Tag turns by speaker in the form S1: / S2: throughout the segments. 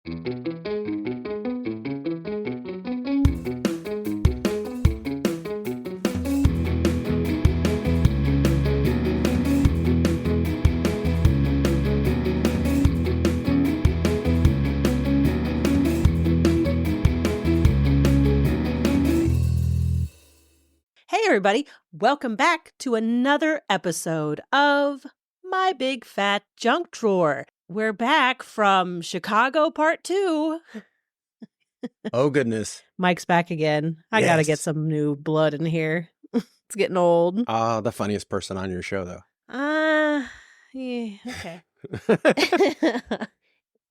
S1: Hey everybody, welcome back to another episode of My Big Fat Junk Drawer. We're back from Chicago Part 2.
S2: Oh, goodness.
S1: Mike's back again. I gotta get some new blood in here. It's getting old.
S2: The funniest person on your show, though.
S1: Yeah, okay.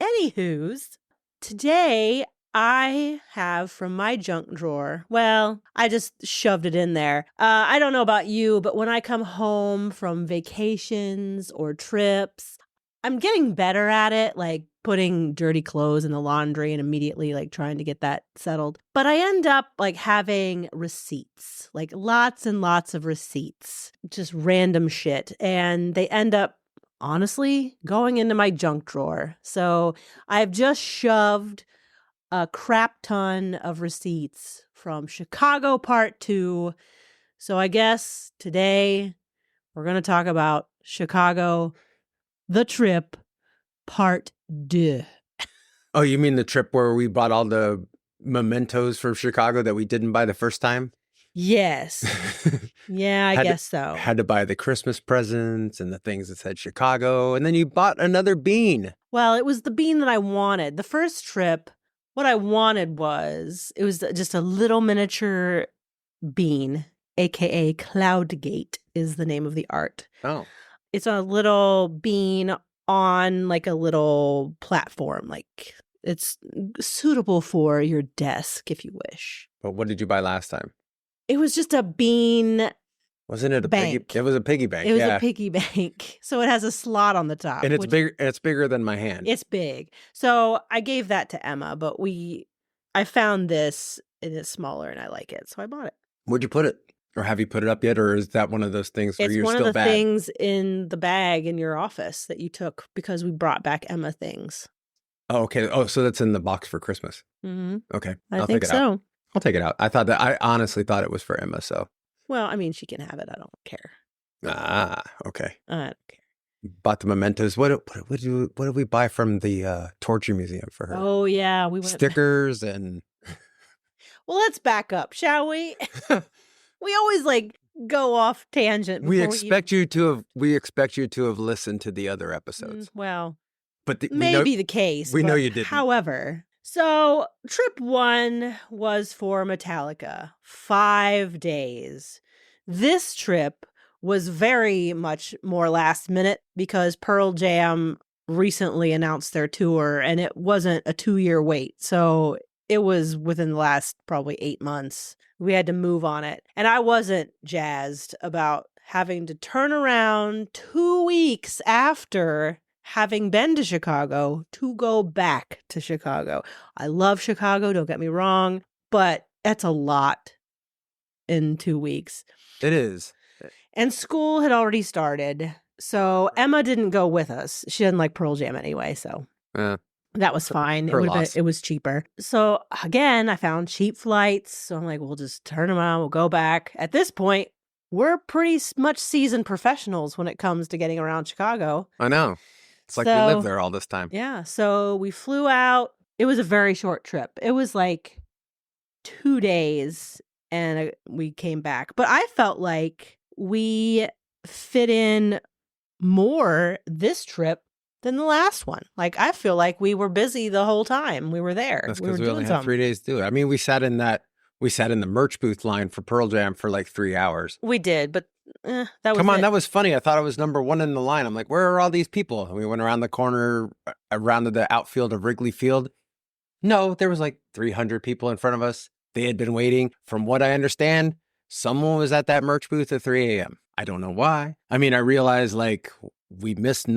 S1: Anywho's, today I have from my junk drawer, well, I just shoved it in there. I don't know about you, but when I come home from vacations or trips, I'm getting better at it, like putting dirty clothes in the laundry and immediately like trying to get that settled. But I end up like having receipts, like lots and lots of receipts, just random shit. And they end up honestly going into my junk drawer. So I've just shoved a crap ton of receipts from Chicago Part 2. So I guess today we're going to talk about Chicago, the trip, Part 2.
S2: Oh, you mean the trip where we bought all the mementos from Chicago that we didn't buy the first time?
S1: Yes. Yeah, I guess so.
S2: Had to buy the Christmas presents and the things that said Chicago. And then you bought another bean.
S1: Well, it was the bean that I wanted. The first trip, what I wanted was, it was just a little miniature bean, aka Cloudgate is the name of the art.
S2: Oh.
S1: It's a little bean on like a little platform. Like it's suitable for your desk if you wish.
S2: But what did you buy last time?
S1: It was just a bean.
S2: Wasn't it a
S1: bank.
S2: piggy? It was a piggy bank.
S1: It was a piggy bank. So it has a slot on the top.
S2: And it's bigger. It's bigger than my hand.
S1: It's big. So I gave that to Emma, but I found this and it's smaller and I like it. So I bought it.
S2: Where'd you put it? Or have you put it up yet? Or is that one of those things where
S1: it's
S2: you're
S1: still
S2: still
S1: It's one of
S2: bad?
S1: the things in the bag in your office that you took because we brought back Emma things.
S2: Oh, okay. Oh, so that's in the box for Christmas.
S1: Mm-hmm.
S2: Okay.
S1: I
S2: I'll
S1: think
S2: take it
S1: so.
S2: out. I'll take it out. I honestly thought it was for Emma, so.
S1: Well, I mean, she can have it. I don't care.
S2: Ah, okay.
S1: I don't care.
S2: Bought the mementos. What did we buy from the torture museum for her?
S1: Oh, yeah. We went
S2: stickers and.
S1: Well, let's back up, shall we? We always like go off tangent.
S2: We expect you to have listened to the other episodes.
S1: Well,
S2: but
S1: maybe the case.
S2: We know you didn't.
S1: However, so trip 1 was for Metallica, 5 days. This trip was very much more last minute because Pearl Jam recently announced their tour and it wasn't a 2-year wait. So it was within the last probably 8 months. We had to move on it. And I wasn't jazzed about having to turn around 2 weeks after having been to Chicago to go back to Chicago. I love Chicago, don't get me wrong, but that's a lot in 2 weeks.
S2: It is.
S1: And school had already started. So Emma didn't go with us. She didn't like Pearl Jam anyway, so that was fine. It was cheaper. So again, I found cheap flights. So I'm like, we'll just turn them on. We'll go back. At this point, we're pretty much seasoned professionals when it comes to getting around Chicago.
S2: I know. It's like we lived there all this time.
S1: Yeah. So we flew out. It was a very short trip. It was like 2 days and we came back. But I felt like we fit in more this trip than the last one. Like, I feel like we were busy the whole time we were there.
S2: That's because we only had 3 days to do it. I mean, we sat in the merch booth line for Pearl Jam for like 3 hours.
S1: We did, but that was
S2: Come on, that was funny. I thought I was number 1 in the line. I'm like, where are all these people? And we went around the corner, around to the outfield of Wrigley Field. No, there was like 300 people in front of us. They had been waiting. From what I understand, someone was at that merch booth at 3 a.m. I don't know why. I mean, I realized like we missed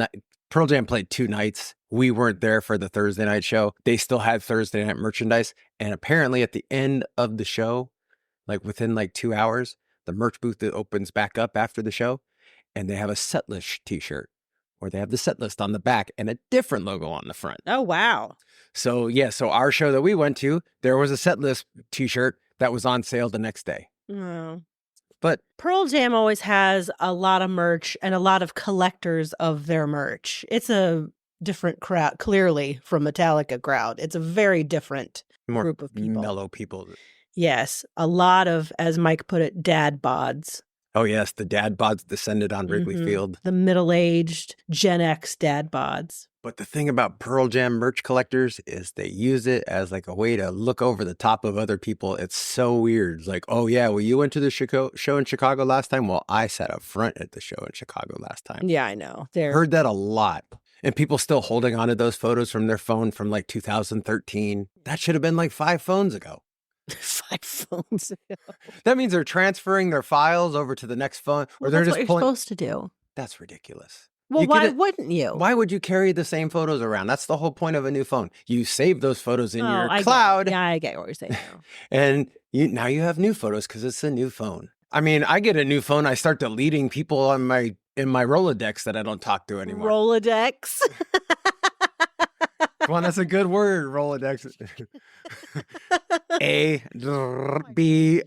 S2: Pearl Jam played 2 nights. We weren't there for the Thursday night show. They still had Thursday night merchandise. And apparently at the end of the show, like within like 2 hours, the merch booth that opens back up after the show, and they have a Setlist t-shirt or they have the set list on the back and a different logo on the front.
S1: Oh, wow.
S2: So yeah, so our show that we went to, there was a set list t-shirt that was on sale the next day.
S1: Oh.
S2: But
S1: Pearl Jam always has a lot of merch and a lot of collectors of their merch. It's a different crowd, clearly, from Metallica crowd. It's a very different
S2: more
S1: group of people.
S2: mellow people.
S1: Yes, a lot of, as Mike put it, dad bods.
S2: Oh yes, the dad bods descended on Wrigley Field.
S1: The middle-aged Gen X dad bods.
S2: But the thing about Pearl Jam merch collectors is they use it as like a way to look over the top of other people. It's so weird. It's like, oh yeah, well, you went to the show in Chicago last time. Well, I sat up front at the show in Chicago last time.
S1: Yeah, I know.
S2: Heard that a lot. And people still holding on to those photos from their phone from like 2013. That should have been like 5 phones ago.
S1: 5 phones ago.
S2: That means they're transferring their files over to the next phone, or they're
S1: that's
S2: just
S1: what you're supposed to do.
S2: That's ridiculous.
S1: Well, why wouldn't you?
S2: Why would you carry the same photos around? That's the whole point of a new phone. You save those photos in your cloud.
S1: Yeah, I get what you're saying now.
S2: And now you have new photos because it's a new phone. I mean, I get a new phone, I start deleting people on in my Rolodex that I don't talk to anymore.
S1: Rolodex.
S2: Come on, that's a good word, Rolodex. A, B,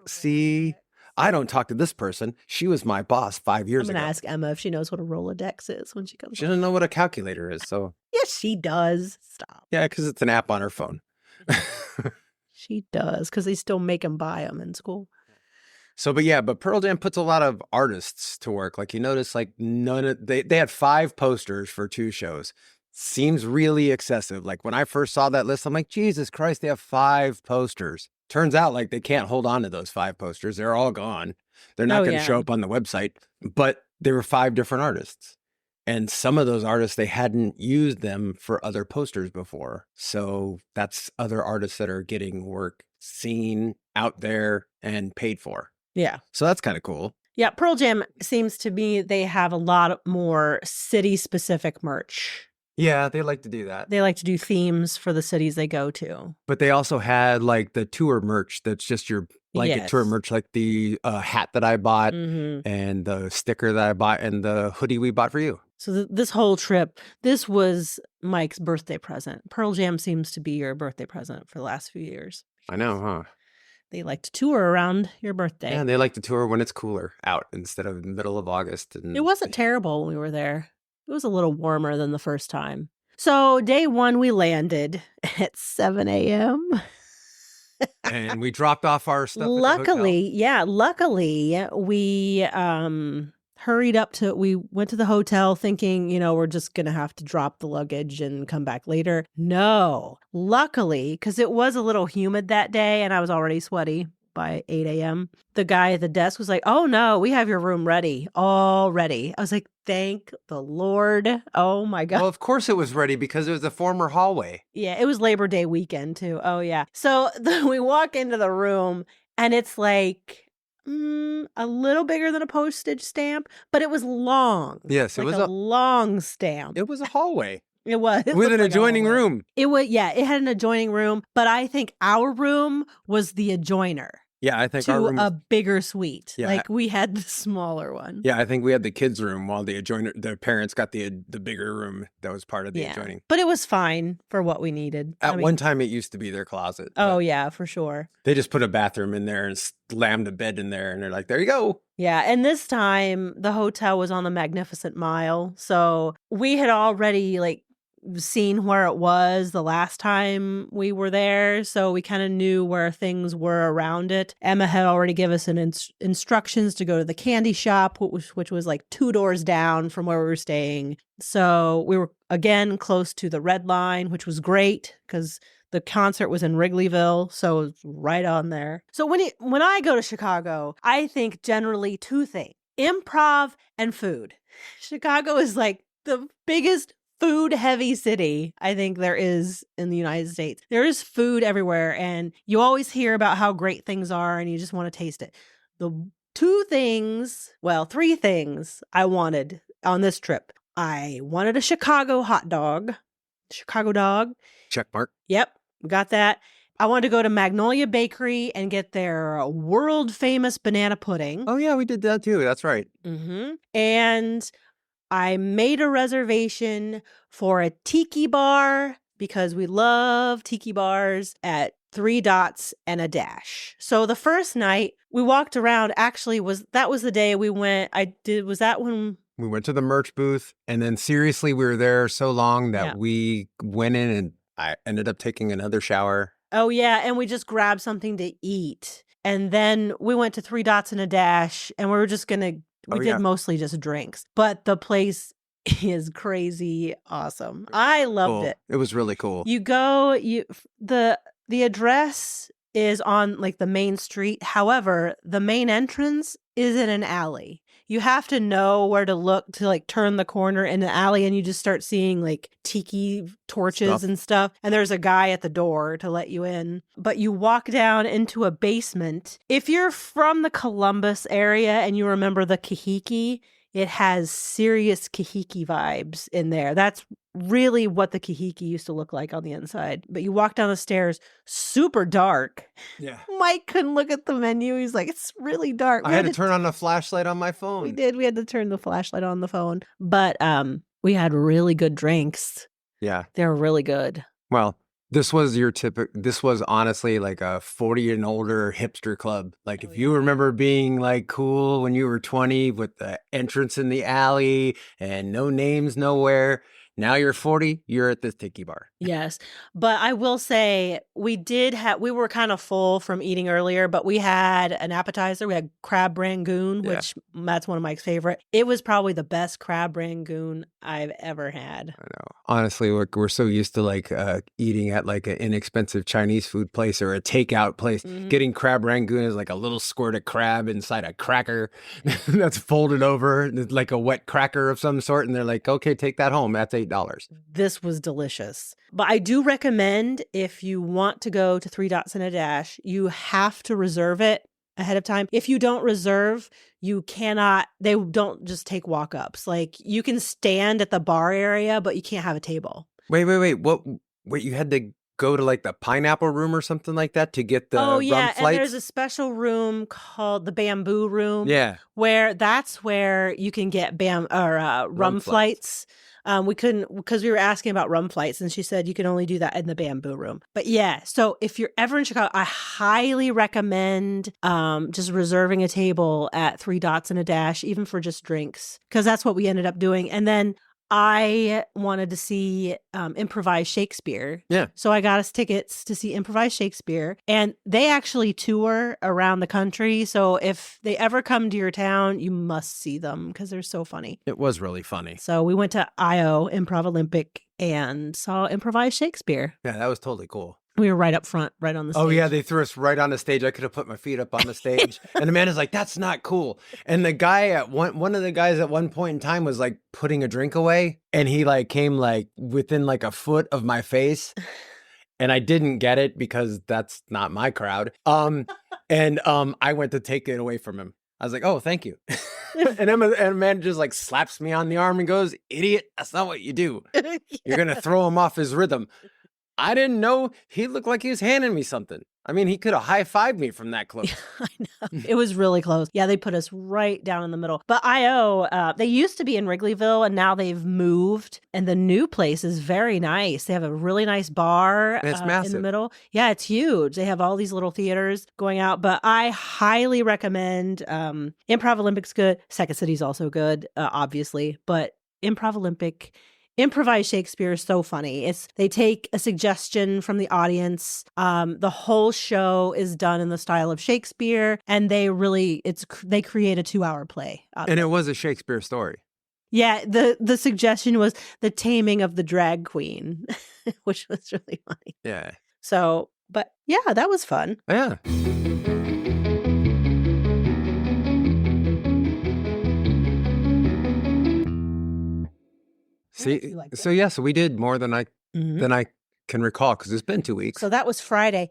S2: C. I don't talk to this person. She was my boss 5 years ago.
S1: I'm going to ask Emma if she knows what a Rolodex is when she comes.
S2: She doesn't know what a calculator is, so.
S1: Yes, she does. Stop.
S2: Yeah, because it's an app on her phone.
S1: She does, because they still make them buy them in school.
S2: So, but Pearl Jam puts a lot of artists to work. Like you notice, like they had 5 posters for 2 shows. Seems really excessive. Like when I first saw that list, I'm like, Jesus Christ, they have 5 posters. Turns out like they can't hold on to those 5 posters. They're all gone. They're not going to show up on the website, but there were 5 different artists. And some of those artists, they hadn't used them for other posters before. So that's other artists that are getting work seen out there and paid for.
S1: Yeah.
S2: So that's kind of cool.
S1: Yeah. Pearl Jam seems to be, they have a lot more city specific merch.
S2: Yeah, they like to do that.
S1: They like to do themes for the cities they go to.
S2: But they also had like the tour merch that's just your blanket tour merch, like the hat that I bought and the sticker that I bought and the hoodie we bought for you.
S1: So this whole trip, this was Mike's birthday present. Pearl Jam seems to be your birthday present for the last few years.
S2: I know, huh?
S1: They like to tour around your birthday.
S2: Yeah, they like to tour when it's cooler out instead of the middle of August. And
S1: it wasn't terrible when we were there. It was a little warmer than the first time. So day 1, we landed at 7 a.m.
S2: And we dropped off our stuff.
S1: Luckily, we hurried up we went to the hotel thinking, we're just going to have to drop the luggage and come back later. No, luckily, because it was a little humid that day and I was already sweaty by 8 a.m. The guy at the desk was like, oh no, we have your room ready already. I was like, thank the Lord. Oh my God.
S2: Well, of course it was ready because it was a former hallway.
S1: Yeah, it was Labor Day weekend too. Oh yeah. So we walk into the room and it's like a little bigger than a postage stamp, but it was long.
S2: Yes, it was
S1: a long stamp.
S2: It was a hallway.
S1: It was.
S2: With an adjoining room.
S1: It had an adjoining room, but I think our room was the adjoiner.
S2: Yeah, I think
S1: to
S2: our room
S1: a bigger suite.
S2: Yeah.
S1: Like we had the smaller one.
S2: Yeah, I think we had the kids' room while the parents got the bigger room that was part of the adjoining.
S1: But it was fine for what we needed.
S2: At one time, it used to be their closet.
S1: Oh, yeah, for sure.
S2: They just put a bathroom in there and slammed a bed in there, and they're like, there you go.
S1: Yeah, and this time, the hotel was on the Magnificent Mile. So we had already, seen where it was the last time we were there, so we kind of knew where things were around it. Emma had already given us instructions to go to the candy shop, which was like 2 doors down from where we were staying. So we were again close to the Red Line, which was great because the concert was in Wrigleyville, so it was right on there. So when I go to Chicago, I think generally 2 things: improv and food. Chicago is like the biggest food-heavy city I think there is in the United States. There is food everywhere, and you always hear about how great things are, and you just want to taste it. The 3 things I wanted on this trip. I wanted a Chicago hot dog. Chicago dog.
S2: Check mark.
S1: Yep, got that. I wanted to go to Magnolia Bakery and get their world-famous banana pudding.
S2: Oh, yeah, we did that too. That's right.
S1: Mm-hmm. And I made a reservation for a tiki bar because we love tiki bars at 3 Dots and a Dash. So the first night we walked around, actually that was the day we went. Was that when
S2: We went to the merch booth, and then seriously, we were there so long that
S1: Yeah.
S2: we went in and I ended up taking another shower.
S1: Oh, yeah. And we just grabbed something to eat. And then we went to 3 Dots and a Dash, and we were just going to, we did mostly just drinks. But the place is crazy awesome. I loved it.
S2: It was really cool.
S1: You go, the address is on like the main street. However, the main entrance is in an alley. You have to know where to look to like turn the corner in the alley, and you just start seeing like tiki torches and stuff. And there's a guy at the door to let you in. But you walk down into a basement. If you're from the Columbus area and you remember the Kahiki, it has serious Kahiki vibes in there. That's really what the Kahiki used to look like on the inside. But you walk down the stairs, super dark.
S2: Yeah.
S1: Mike couldn't look at the menu. He's like, it's really dark.
S2: I had to turn on the flashlight on my phone.
S1: We did. We had to turn the flashlight on the phone. But we had really good drinks.
S2: Yeah.
S1: They were really good.
S2: Well, this was this was honestly like a 40 and older hipster club. Like if you remember being like cool when you were 20 with the entrance in the alley and no names nowhere. Now you're 40, you're at this tiki bar.
S1: Yes. But I will say we were kind of full from eating earlier, but we had an appetizer. We had crab rangoon, which that's one of Mike's favorite. It was probably the best crab rangoon I've ever had.
S2: I know. Honestly, we're so used to like eating at like an inexpensive Chinese food place or a takeout place. Mm-hmm. Getting crab rangoon is like a little squirt of crab inside a cracker that's folded over like a wet cracker of some sort. And they're like, okay, take that home. That's $8.
S1: This was delicious. But I do recommend, if you want to go to 3 Dots and a Dash, you have to reserve it ahead of time. If you don't reserve, you cannot, they don't just take walk-ups. Like you can stand at the bar area, but you can't have a table.
S2: Wait. Wait, you had to go to like the pineapple room or something like that to get the rum flights?
S1: And there's a special room called the bamboo room.
S2: Yeah.
S1: That's where you can get rum flights. We couldn't, because we were asking about rum flights, and she said you can only do that in the bamboo room. But yeah, so if you're ever in Chicago, I highly recommend just reserving a table at 3 Dots and a Dash, even for just drinks, because that's what we ended up doing. And then I wanted to see improvised Shakespeare.
S2: Yeah.
S1: So I got us tickets to see improvised Shakespeare. And they actually tour around the country. So if they ever come to your town, you must see them because they're so funny.
S2: It was really funny.
S1: So we went to IO, Improv Olympic, and saw improvised Shakespeare.
S2: Yeah, that was totally cool.
S1: We were right up front, right on the stage.
S2: Oh, yeah, they threw us right on the stage. I could have put my feet up on the stage. And Amanda's like, that's not cool. And the guy one of the guys at one point in time was like putting a drink away. And he like came like within like a foot of my face. And I didn't get it because that's not my crowd. I went to take it away from him. I was like, oh, thank you. and Amanda just like slaps me on the arm and goes, idiot, that's not what you do. You're going to throw him off his rhythm. I didn't know. He looked like he was handing me something. I mean, he could have high-fived me from that close.
S1: I know. It was really close. Yeah, they put us right down in the middle. But IO, they used to be in Wrigleyville, and now they've moved. And the new place is very nice. They have a really nice bar
S2: it's massive.
S1: In the middle. Yeah, it's huge. They have all these little theaters going out. But I highly recommend Improv Olympic's good. Second City's also good, obviously. But Improv Olympic... Improvised Shakespeare is so funny. They take a suggestion from the audience. The whole show is done in the style of Shakespeare, and they create a 2-hour play.
S2: And it was a Shakespeare story.
S1: Yeah, the suggestion was the taming of the drag queen, which was really funny.
S2: Yeah.
S1: So, but yeah, that was fun.
S2: Yeah. So we did more than I can recall because it's been 2 weeks.
S1: So that was Friday.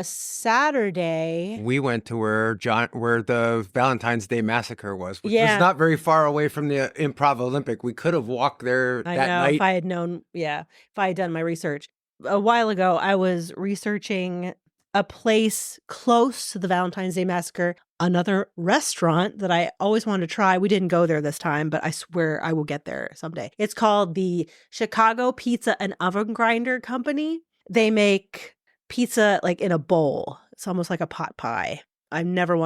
S1: Saturday
S2: we went to where the Valentine's Day massacre was, which was not very far away from the Improv Olympic. We could have walked there that night.
S1: If I had known, if I had done my research. A while ago, I was researching a place close to the Valentine's Day Massacre, another restaurant that I always wanted to try. We didn't go there this time, but I swear I will get there someday. It's called the Chicago Pizza and Oven Grinder Company. They make pizza like in a bowl. It's almost like a pot pie. I've never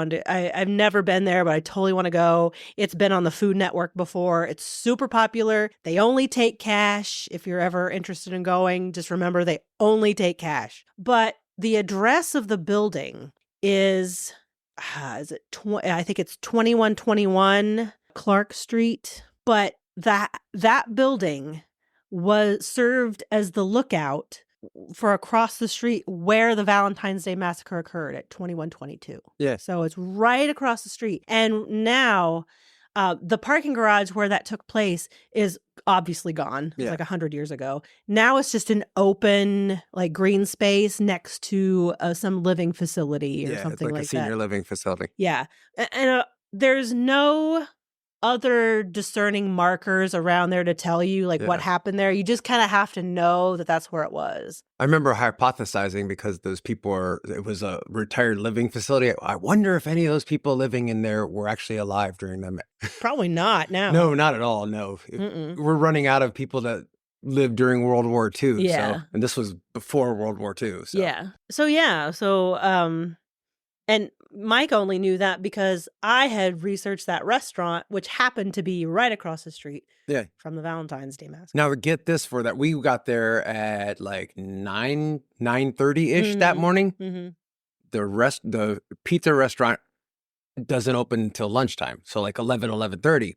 S1: been there, but I totally want to go. It's been on the Food Network before. It's super popular. They only take cash. If you're ever interested in going, just remember they only take cash. But the address of the building is I think it's 2121 Clark Street. But that building was served as the lookout for across the street where the Valentine's Day Massacre occurred at 2122.
S2: Yeah.
S1: So it's right across the street. And now the parking garage where that took place is obviously gone. It's like 100 years ago. Now it's just an open like green space next to some living facility or something
S2: it's like a senior living facility.
S1: Yeah. And there's no other discerning markers around there to tell you like what happened there. You just kind of have to know that that's where it was.
S2: I remember hypothesizing because those people it was a retired living facility. I wonder if any of those people living in there were actually alive during them.
S1: Probably not now.
S2: No, not at all. No. We're running out of people that lived during World War II.
S1: Yeah.
S2: So, and this was before World War II. So.
S1: Yeah. So, and Mike only knew that because I had researched that restaurant, which happened to be right across the street from the Valentine's Day Massacre.
S2: Now, get this for that. We got there at like 9:30-ish that morning.
S1: Mm-hmm.
S2: The pizza restaurant doesn't open until lunchtime. So like 11:30.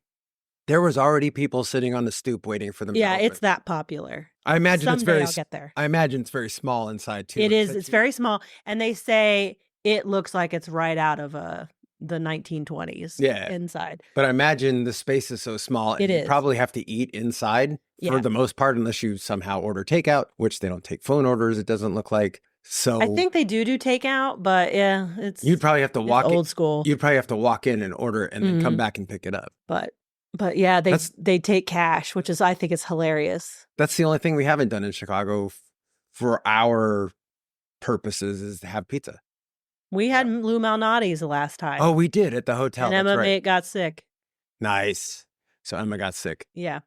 S2: There was already people sitting on the stoop waiting for them to open.
S1: It's that popular.
S2: I imagine
S1: I'll get there.
S2: I imagine it's very small inside too.
S1: It is. It's very small. And they say it looks like it's right out of the 1920s inside.
S2: But I imagine the space is so small.
S1: It
S2: you
S1: is.
S2: Probably have to eat inside for the most part, unless you somehow order takeout, which they don't take phone orders, it doesn't look like. So
S1: I think they do takeout, but it's
S2: you'd probably have to walk
S1: old school.
S2: You'd probably have to walk in and order it and then come back and pick it up.
S1: But yeah, they take cash, which is I think is hilarious.
S2: That's the only thing we haven't done in Chicago for our purposes is to have pizza.
S1: We had Lou Malnati's the last time.
S2: Oh, we did at the hotel.
S1: And Emma got sick.
S2: Nice. So Emma got sick.
S1: Yeah.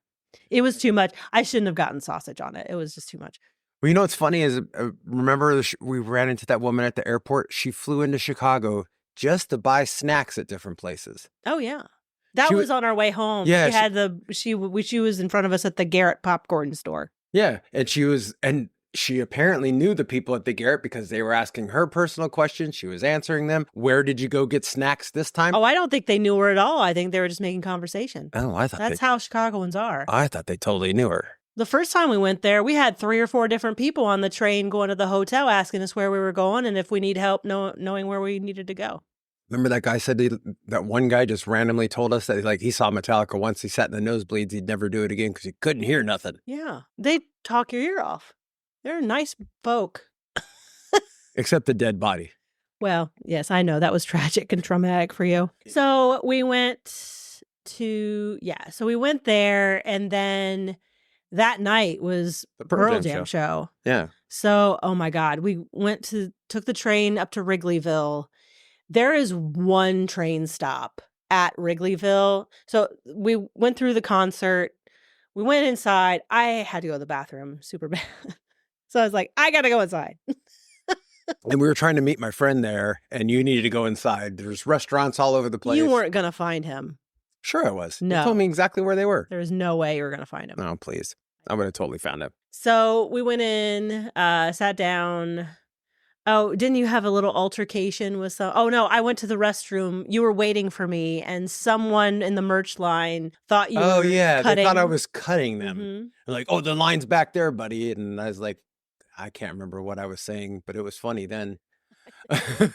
S1: It was too much. I shouldn't have gotten sausage on it. It was just too much.
S2: Well, you know what's funny is, remember we ran into that woman at the airport? She flew into Chicago just to buy snacks at different places.
S1: Oh, yeah. That was on our way home.
S2: Yeah.
S1: She was in front of us at the Garrett popcorn store.
S2: Yeah. And she apparently knew the people at the Garrett because they were asking her personal questions. She was answering them. Where did you go get snacks this time?
S1: Oh, I don't think they knew her at all. I think they were just making conversation.
S2: Oh, I thought
S1: that's how Chicagoans are.
S2: I thought they totally knew her.
S1: The first time we went there, we had 3 or 4 different people on the train going to the hotel asking us where we were going and if we need help knowing where we needed to go.
S2: Remember that guy said that one guy just randomly told us that he saw Metallica once. He sat in the nosebleeds. He'd never do it again because he couldn't hear nothing.
S1: Yeah. They talk your ear off. They're nice folk.
S2: Except the dead body.
S1: Well, yes, I know. That was tragic and traumatic for you. So we went there, and then that night was the Pearl Jam show.
S2: Yeah.
S1: So, oh my God, we took the train up to Wrigleyville. There is one train stop at Wrigleyville. So we went through the concert. We went inside. I had to go to the bathroom super bad. So I was like, I got to go inside.
S2: And we were trying to meet my friend there, and you needed to go inside. There's restaurants all over the place.
S1: You weren't going to find him.
S2: Sure I was.
S1: No.
S2: You told me exactly where they were.
S1: There was no way you were going to find him.
S2: No, please. I would have totally found him.
S1: So we went in, sat down. Oh, didn't you have a little altercation with some? Oh, no, I went to the restroom. You were waiting for me, and someone in the merch line thought you were
S2: cutting. They thought I was cutting them.
S1: Mm-hmm.
S2: Like, oh, the line's back there, buddy. And I was like, I can't remember what I was saying, but it was funny then. I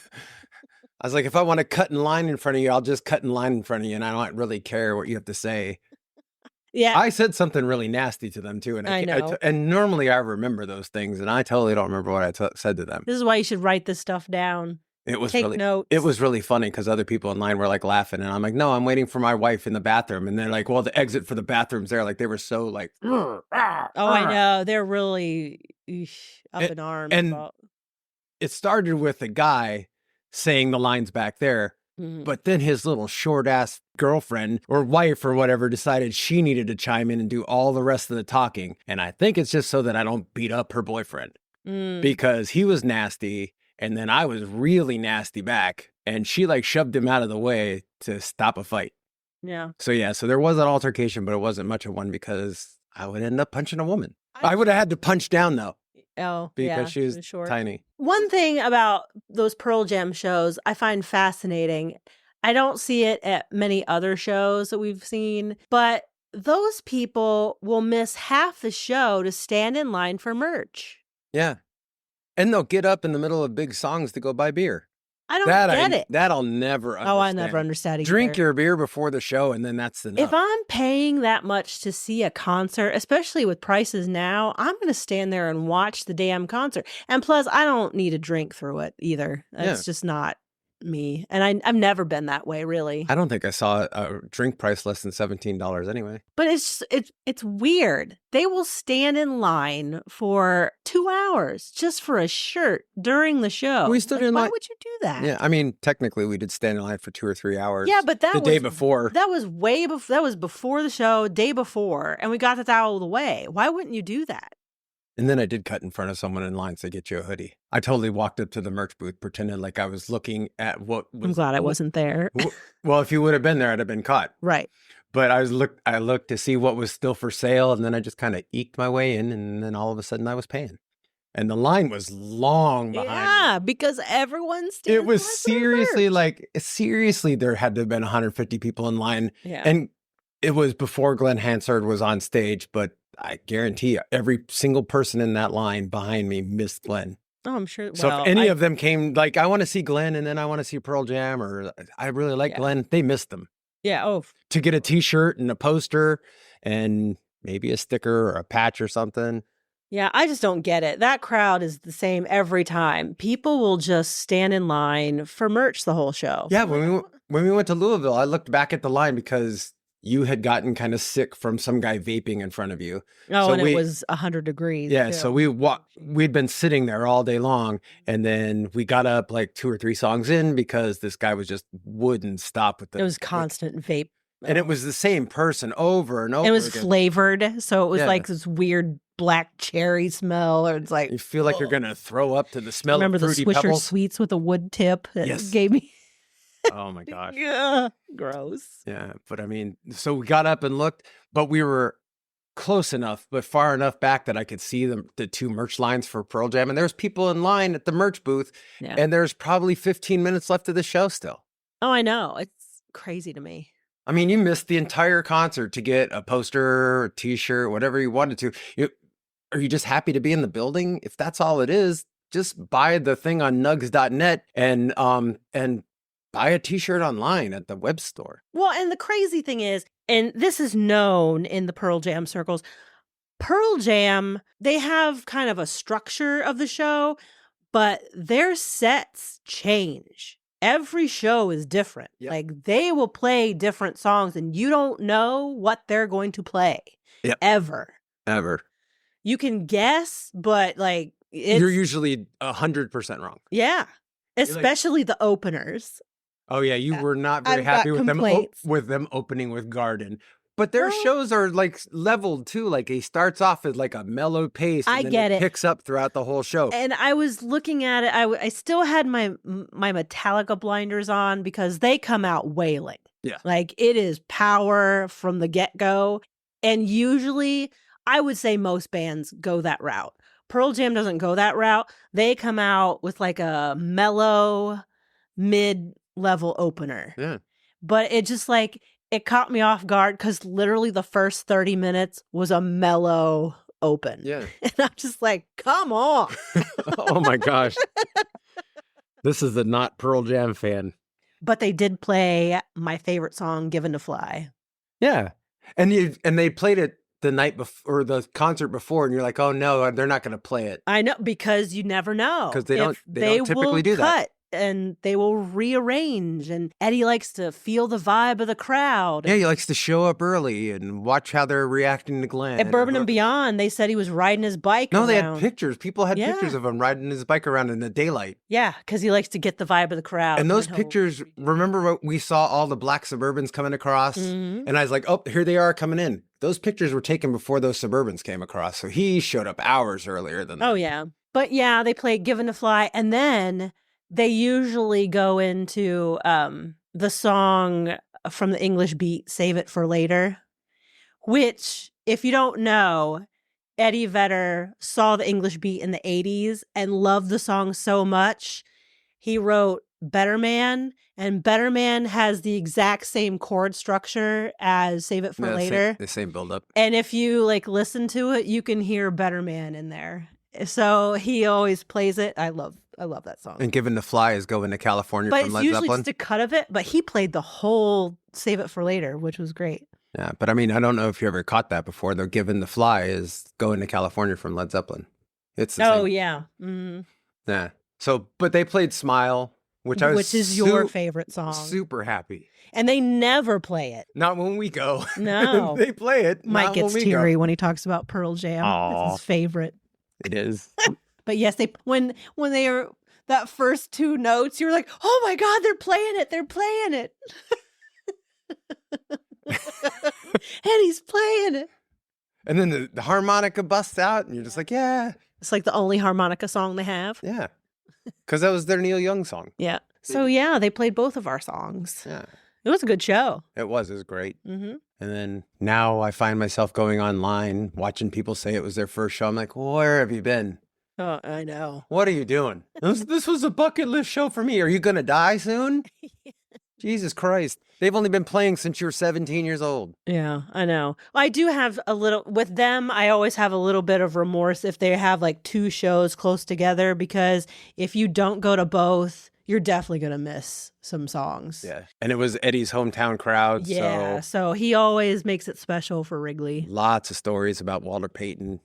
S2: was like, if I want to cut in line in front of you, I'll just cut in line in front of you, and I don't really care what you have to say.
S1: Yeah.
S2: I said something really nasty to them, too. And
S1: I know.
S2: And normally I remember those things, and I totally don't remember what I said to them.
S1: This is why you should write this stuff down. Take notes.
S2: It was really funny because other people in line were like laughing, and I'm like, no, I'm waiting for my wife in the bathroom. And they're like, well, the exit for the bathroom's there. Like they were so like,
S1: oh, I know. They're really up in arms.
S2: it started with a guy saying the lines back there, but then his little short ass girlfriend or wife or whatever decided she needed to chime in and do all the rest of the talking. And I think it's just so that I don't beat up her boyfriend because he was nasty. And then I was really nasty back, and she like shoved him out of the way to stop a fight.
S1: Yeah.
S2: So there was an altercation, but it wasn't much of one because I would end up punching a woman. I would have had to punch down though.
S1: Oh,
S2: because she was
S1: short.
S2: tiny.
S1: One thing about those Pearl Jam shows I find fascinating. I don't see it at many other shows that we've seen, but those people will miss half the show to stand in line for merch.
S2: Yeah. And they'll get up in the middle of big songs to go buy beer.
S1: I don't get it.
S2: That I'll never understand.
S1: Oh, I never understand either.
S2: Drink your beer before the show, and then that's enough.
S1: If I'm paying that much to see a concert, especially with prices now, I'm going to stand there and watch the damn concert. And plus, I don't need a drink through it either. That's just not me. And I've never been that way, really.
S2: I don't think I saw a drink price less than $17 anyway.
S1: But it's weird. They will stand in line for 2 hours just for a shirt during the show.
S2: We stood in line.
S1: Why would you do that?
S2: Yeah, I mean, technically, we did stand in line for 2 or 3 hours.
S1: Yeah, but that
S2: the
S1: was
S2: day before.
S1: That was way before. That was before the show, day before, and we got that out of the way. Why wouldn't you do that?
S2: And then I did cut in front of someone in line to get you a hoodie. I totally walked up to the merch booth, pretended like I was looking at what was.
S1: I'm glad I wasn't there.
S2: Well, if you would have been there, I'd have been caught.
S1: Right.
S2: But I looked to see what was still for sale, and then I just kind of eked my way in, and then all of a sudden I was paying. And the line was long behind me.
S1: Yeah, because everyone's standing.
S2: It was seriously, there had to have been 150 people in line.
S1: Yeah.
S2: And it was before Glenn Hansard was on stage, but I guarantee you, every single person in that line behind me missed Glenn.
S1: Oh, I'm sure.
S2: So if any of them came, like, I want to see Glenn and then I want to see Pearl Jam, or I really like Glenn, they missed them.
S1: Yeah. Oh.
S2: To get a t-shirt and a poster and maybe a sticker or a patch or something.
S1: Yeah, I just don't get it. That crowd is the same every time. People will just stand in line for merch the whole show.
S2: Yeah, when we went to Louisville, I looked back at the line because you had gotten kind of sick from some guy vaping in front of you.
S1: Oh, so and it was 100 degrees.
S2: Yeah,
S1: too.
S2: so we'd been sitting there all day long, and then we got up like 2 or 3 songs in because this guy wouldn't stop with
S1: it. It was constant vape.
S2: And it was the same person over and over.
S1: It was
S2: again.
S1: Flavored, so it was like this weird black cherry smell, or it's like
S2: you feel like you're gonna throw up to the smell.
S1: Remember
S2: of fruity
S1: the Swisher
S2: Pebbles?
S1: Sweets with a wood tip that
S2: Yes.
S1: gave me.
S2: Oh my gosh.
S1: Yeah, gross.
S2: Yeah, but I mean, so we got up and looked, but we were close enough, but far enough back that I could see the 2 merch lines for Pearl Jam, and there's people in line at the merch booth, and there's probably 15 minutes left of the show still.
S1: Oh, I know. It's crazy to me.
S2: I mean, you missed the entire concert to get a poster, a t-shirt, whatever you wanted to. Are you just happy to be in the building? If that's all it is, just buy the thing on nugs.net and buy a t-shirt online at the web store.
S1: Well, and the crazy thing is, and this is known in the Pearl Jam circles, Pearl Jam, they have kind of a structure of the show, but their sets change. Every show is different. Yep. Like they will play different songs and you don't know what they're going to play.
S2: Yep.
S1: Ever. You can guess, but like
S2: you're usually 100% wrong.
S1: Yeah. Especially the openers.
S2: Oh yeah, you were not very happy with them opening with Garden. But their shows are like leveled too. Like he starts off at like a mellow pace, and then it picks up throughout the whole show.
S1: And I was looking at it. I still had my Metallica blinders on because they come out wailing.
S2: Yeah,
S1: like it is power from the get-go. And usually, I would say most bands go that route. Pearl Jam doesn't go that route. They come out with like a mellow, mid-level opener.
S2: Yeah,
S1: but it just like. It caught me off guard because literally the first 30 minutes was a mellow open.
S2: Yeah.
S1: And I'm just like, come on.
S2: Oh my gosh. This is the not Pearl Jam fan.
S1: But they did play my favorite song, Given to Fly.
S2: Yeah. And they played it the night before, or the concert before, and you're like, oh no, they're not going to play it.
S1: I know, because you never know.
S2: Because they don't typically do that.
S1: and they will rearrange. And Eddie likes to feel the vibe of the crowd.
S2: Yeah, he likes to show up early and watch how they're reacting to Glenn.
S1: At Bourbon and Beyond, they said he was riding his bike
S2: No,
S1: around.
S2: they had pictures. People had pictures of him riding his bike around in the daylight.
S1: Yeah, because he likes to get the vibe of the crowd.
S2: And those pictures, remember what we saw all the black Suburbans coming across?
S1: Mm-hmm.
S2: And I was like, oh, here they are coming in. Those pictures were taken before those Suburbans came across. So he showed up hours earlier than that.
S1: Oh, yeah. But yeah, they play Given to Fly. And then they usually go into the song from the English Beat, Save It for Later, which, if you don't know, Eddie Vedder saw the English Beat in the 80s and loved the song so much, he wrote Better Man, and Better Man has the exact same chord structure as Save It for Later.
S2: The same buildup.
S1: And if you listen to it, you can hear Better Man in there. So he always plays it. I love that song.
S2: And Given to Fly is Going to California
S1: but
S2: from Led
S1: it's usually
S2: Zeppelin.
S1: just a cut of it, but he played the whole Save It for Later, which was great.
S2: Yeah, but I mean, I don't know if you ever caught that before, though. Given to Fly is Going to California from Led Zeppelin. It's the same.
S1: Yeah. Mm-hmm.
S2: Yeah. So, but they played Smile, which
S1: is your favorite song.
S2: Super happy.
S1: And they never play it.
S2: Not when we go.
S1: No.
S2: They play it.
S1: Mike gets teary when he talks about Pearl Jam. It's his favorite.
S2: It is.
S1: But yes, when they are that first two notes, you're like, oh my God, they're playing it. They're playing it. And he's playing it.
S2: And then the harmonica busts out and you're just like, yeah.
S1: It's like the only harmonica song they have.
S2: Yeah. Because that was their Neil Young song.
S1: Yeah. So yeah, they played both of our songs.
S2: Yeah.
S1: It was a good show.
S2: It was great.
S1: Mm-hmm.
S2: And then now I find myself going online, watching people say it was their first show. I'm like, where have you been?
S1: Oh, I know.
S2: What are you doing? This was a bucket list show for me. Are you going to die soon? Jesus Christ. They've only been playing since you were 17 years old.
S1: Yeah, I know. I do have a little, with them, I always have a little bit of remorse if they have two shows close together, because if you don't go to both, you're definitely going to miss some songs.
S2: Yeah. And it was Eddie's hometown crowd.
S1: Yeah. So he always makes it special for Wrigley.
S2: Lots of stories about Walter Payton.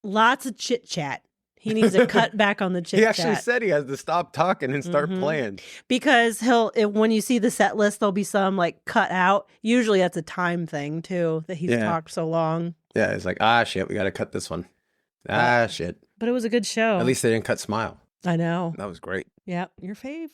S1: Lots of chit chat. He needs to cut back on the chit chat.
S2: He actually said he has to stop talking and start playing.
S1: Because when you see the set list, there'll be some cut out. Usually that's a time thing too, that he's talked so long.
S2: Yeah, it's like, shit, we got to cut this one. Shit.
S1: But it was a good show.
S2: At least they didn't cut Smile.
S1: I know.
S2: That was great.
S1: Yeah, your fave.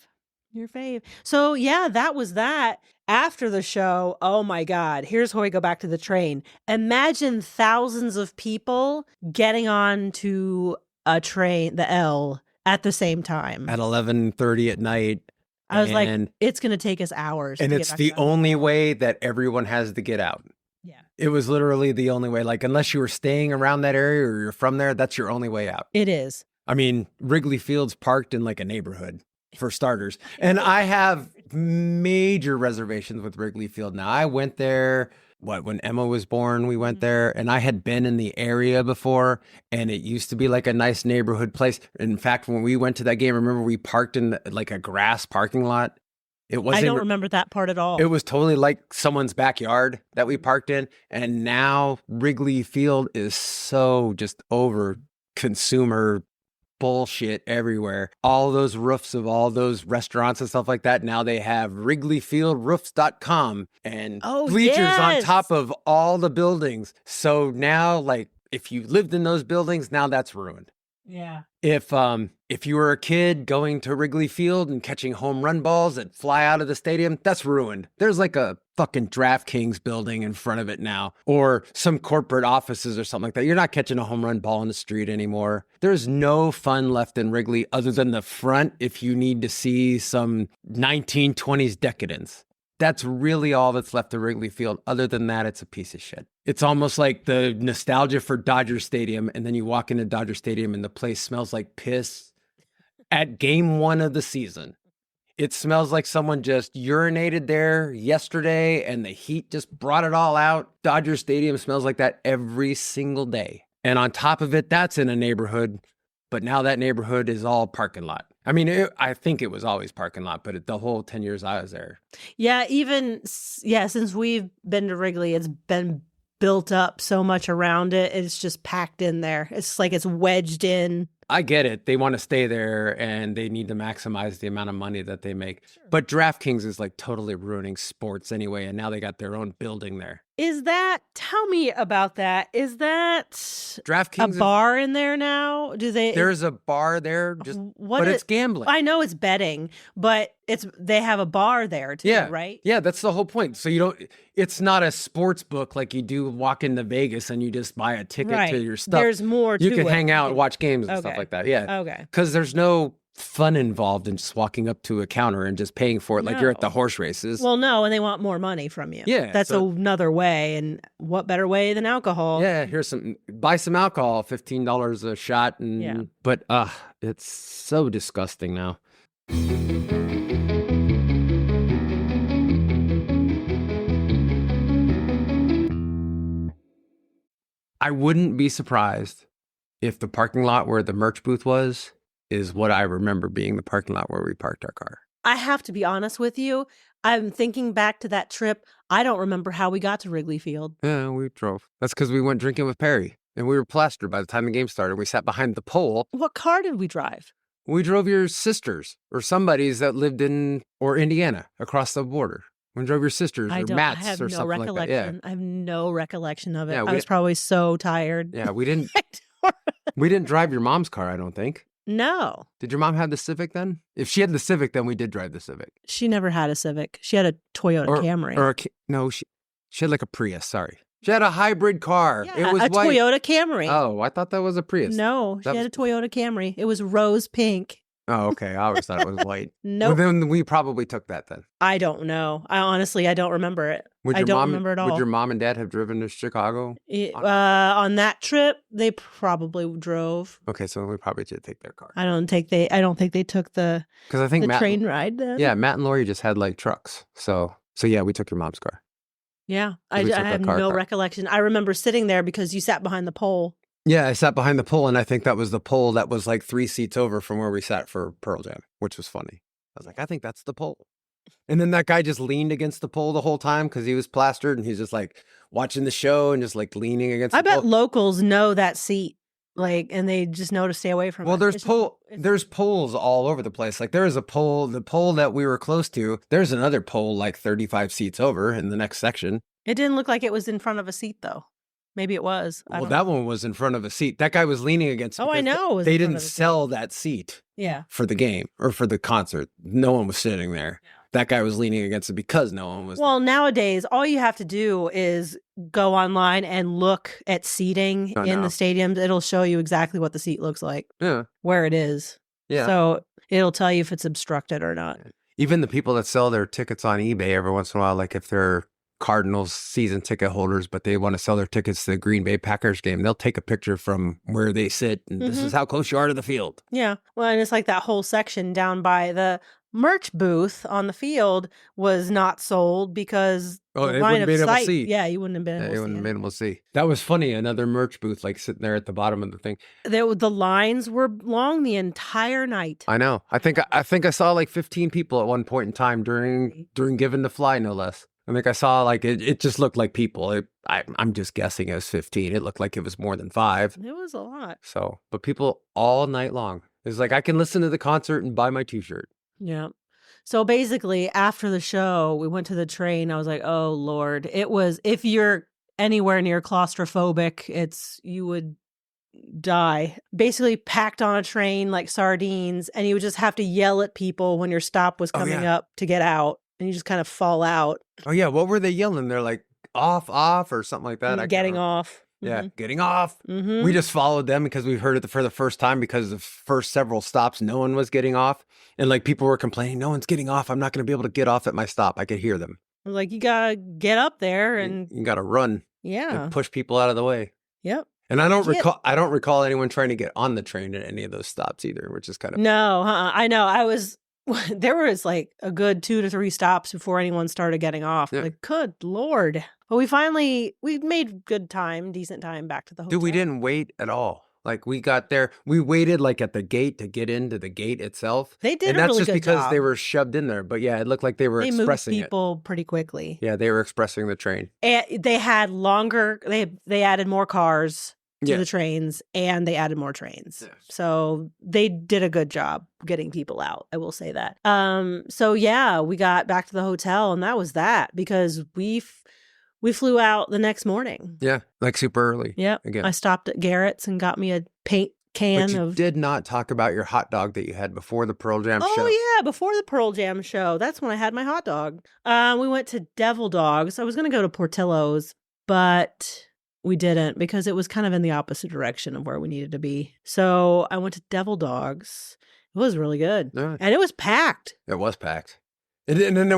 S1: So yeah, that was that. After the show, oh my God, here's how we go back to the train. Imagine thousands of people getting on to a train, the L, at the same time.
S2: At 11:30 at night.
S1: I was like, it's going to take us hours.
S2: And it's the only way that everyone has to get out.
S1: Yeah.
S2: It was literally the only way. Unless you were staying around that area or you're from there, that's your only way out.
S1: It is.
S2: I mean, Wrigley Field's parked in a neighborhood, for starters. And I have major reservations with Wrigley Field now. I went there, when Emma was born, we went there, and I had been in the area before, and it used to be a nice neighborhood place. In fact, when we went to that game, remember we parked in a grass parking lot? It wasn't.
S1: I don't remember that part at all.
S2: It was totally like someone's backyard that we parked in. And now Wrigley Field is so just over consumer bullshit everywhere. All those roofs of all those restaurants and stuff like that. Now they have WrigleyFieldRoofs.com and bleachers on top of all the buildings. So now, if you lived in those buildings, now that's ruined.
S1: Yeah.
S2: If you were a kid going to Wrigley Field and catching home run balls that fly out of the stadium, that's ruined. There's a fucking DraftKings building in front of it now, or some corporate offices or something like that. You're not catching a home run ball in the street anymore. There's no fun left in Wrigley other than the front if you need to see some 1920s decadence. That's really all that's left of Wrigley Field. Other than that, it's a piece of shit. It's almost like the nostalgia for Dodger Stadium, and then you walk into Dodger Stadium and the place smells like piss at game 1 of the season. It smells like someone just urinated there yesterday and the heat just brought it all out. Dodger Stadium smells like that every single day. And on top of it, that's in a neighborhood, but now that neighborhood is all parking lot. I mean, I think it was always parking lot, but the whole 10 years I was there.
S1: Yeah, since we've been to Wrigley, it's been built up so much around it. It's just packed in there. It's like it's wedged in
S2: I get it. They want to stay there and they need to maximize the amount of money that they make.
S1: Sure.
S2: But DraftKings is like totally ruining sports anyway. And now they got their own building there.
S1: Tell me about that. Is that
S2: DraftKings
S1: a bar in there now?
S2: There's a bar there, but it's gambling.
S1: I know it's betting, but they have a bar there too, right?
S2: Yeah, that's the whole point. So it's not a sports book like you do walk into Vegas and you just buy a ticket to your stuff.
S1: There's more to it.
S2: You can hang out and watch games and stuff like that. Yeah.
S1: Okay.
S2: Because there's no fun involved in just walking up to a counter and just paying for it like you're at the horse races.
S1: Well, no, and they want more money from you.
S2: Yeah.
S1: That's another way. And what better way than alcohol?
S2: Yeah, buy some alcohol, $15 a shot. But it's so disgusting now. I wouldn't be surprised if the parking lot where the merch booth was is what I remember being the parking lot where we parked our car.
S1: I have to be honest with you. I'm thinking back to that trip. I don't remember how we got to Wrigley Field.
S2: Yeah, we drove. That's because we went drinking with Perry and we were plastered by the time the game started. We sat behind the pole.
S1: What car did we drive?
S2: We drove your sisters or somebody's that lived in Indiana across the border. We drove your sisters or Matt's or something like that. Yeah.
S1: I have no recollection of it.
S2: Yeah,
S1: I was probably so tired.
S2: Yeah, we didn't drive your mom's car, I don't think.
S1: No.
S2: Did your mom have the Civic then? If she had the Civic, then we did drive the Civic.
S1: She never had a Civic. She had a Toyota Camry.
S2: No, she had like a Prius, sorry. She had a hybrid car.
S1: Yeah,
S2: it was
S1: white. Toyota Camry.
S2: Oh, I thought that was a Prius.
S1: No, she had a Toyota Camry. It was rose pink.
S2: Oh, okay. I always thought it was white.
S1: No. Nope.
S2: Well, then we probably took that then.
S1: I don't know. I don't remember it. I don't remember it all.
S2: Would your mom and dad have driven to Chicago?
S1: On that trip, they probably drove.
S2: Okay, so we probably did take their car.
S1: I don't think they took the train ride then.
S2: Yeah, Matt and Lori just had like trucks. So yeah, we took your mom's car.
S1: Yeah, I have no recollection. I remember sitting there because you sat behind the pole.
S2: Yeah, I sat behind the pole, and I think that was the pole that was like 3 seats over from where we sat for Pearl Jam, which was funny. I was like, I think that's the pole. And then that guy just leaned against the pole the whole time because he was plastered, and he's just like watching the show and just like leaning against the pole. I bet
S1: locals know that seat, and they just know to stay away from it.
S2: Well, there's poles all over the place. Like there is a pole, the pole that we were close to, there's another pole like 35 seats over in the next section.
S1: It didn't look like it was in front of a seat, though. Maybe it was.
S2: Well, that one was in front of a seat. That guy was leaning against.
S1: Oh, I know.
S2: They didn't sell that seat.
S1: Yeah.
S2: For the game or for the concert. No one was sitting there. Yeah. That guy was leaning against it because no one was.
S1: Well, nowadays, all you have to do is go online and look at seating in the stadiums. It'll show you exactly what the seat looks like.
S2: Yeah.
S1: Where it is.
S2: Yeah.
S1: So it'll tell you if it's obstructed or not.
S2: Even the people that sell their tickets on eBay every once in a while, like if they're Cardinals season ticket holders, but they want to sell their tickets to the Green Bay Packers game, they'll take a picture from where they sit, and this is how close you are to the field.
S1: Yeah. Well, and it's like that whole section down by the merch booth on the field was not sold because the line of sight. Yeah, you wouldn't have been able to see.
S2: You wouldn't have been able to see. That was funny. Another merch booth, like sitting there at the bottom of the thing.
S1: The lines were long the entire night.
S2: I know. I think I saw like 15 people at one point in time during Given the Fly, no less. I think I saw like it just looked like people. I'm just guessing it was 15. It looked like it was more than 5.
S1: It was a lot.
S2: So, but people all night long. It's like I can listen to the concert and buy my T-shirt.
S1: Yeah. So basically, after the show, we went to the train. I was like, oh, Lord. It was, if you're anywhere near claustrophobic, you would die. Basically packed on a train like sardines, and you would just have to yell at people when your stop was coming up to get out. And you just kind of fall out.
S2: Oh, yeah. What were they yelling? They're like, off, or something like that.
S1: Getting off.
S2: Yeah, getting off. Mm-hmm. We just followed them because we heard it for the first time because the first several stops, no one was getting off. And like people were complaining, no one's getting off. I'm not going to be able to get off at my stop. I could hear them.
S1: Like, you got to get up there and...
S2: You got to run.
S1: Yeah.
S2: And push people out of the way.
S1: Yep.
S2: And I don't recall anyone trying to get on the train at any of those stops either, which is kind of...
S1: No, I know. There was like a good 2 to 3 stops before anyone started getting off. Yeah. Like, good Lord. But we made decent time back to the hotel.
S2: Dude, we didn't wait at all. Like, we got there, we waited like at the gate to get into the gate itself.
S1: They did a really good job. And that's just because
S2: they were shoved in there. But yeah, it looked like they were expressing it.
S1: They moved people pretty quickly.
S2: Yeah, they were expressing the train.
S1: And they had they added more cars. to
S2: Yeah.
S1: the trains, and they added more trains.
S2: Yes.
S1: So they did a good job getting people out. I will say that. So yeah, we got back to the hotel, and that was that, because we flew out the next morning.
S2: Yeah, like super early.
S1: Yep.
S2: Again.
S1: I stopped at Garrett's and got me a paint can
S2: But you
S1: of.
S2: did not talk about your hot dog that you had before the Pearl Jam show.
S1: Oh yeah, before the Pearl Jam show. That's when I had my hot dog. We went to Devil Dogs. I was gonna go to Portillo's, but we didn't, because it was kind of in the opposite direction of where we needed to be. So I went to Devil Dogs. It was really good.
S2: Yeah.
S1: And it was packed.
S2: It was packed. And then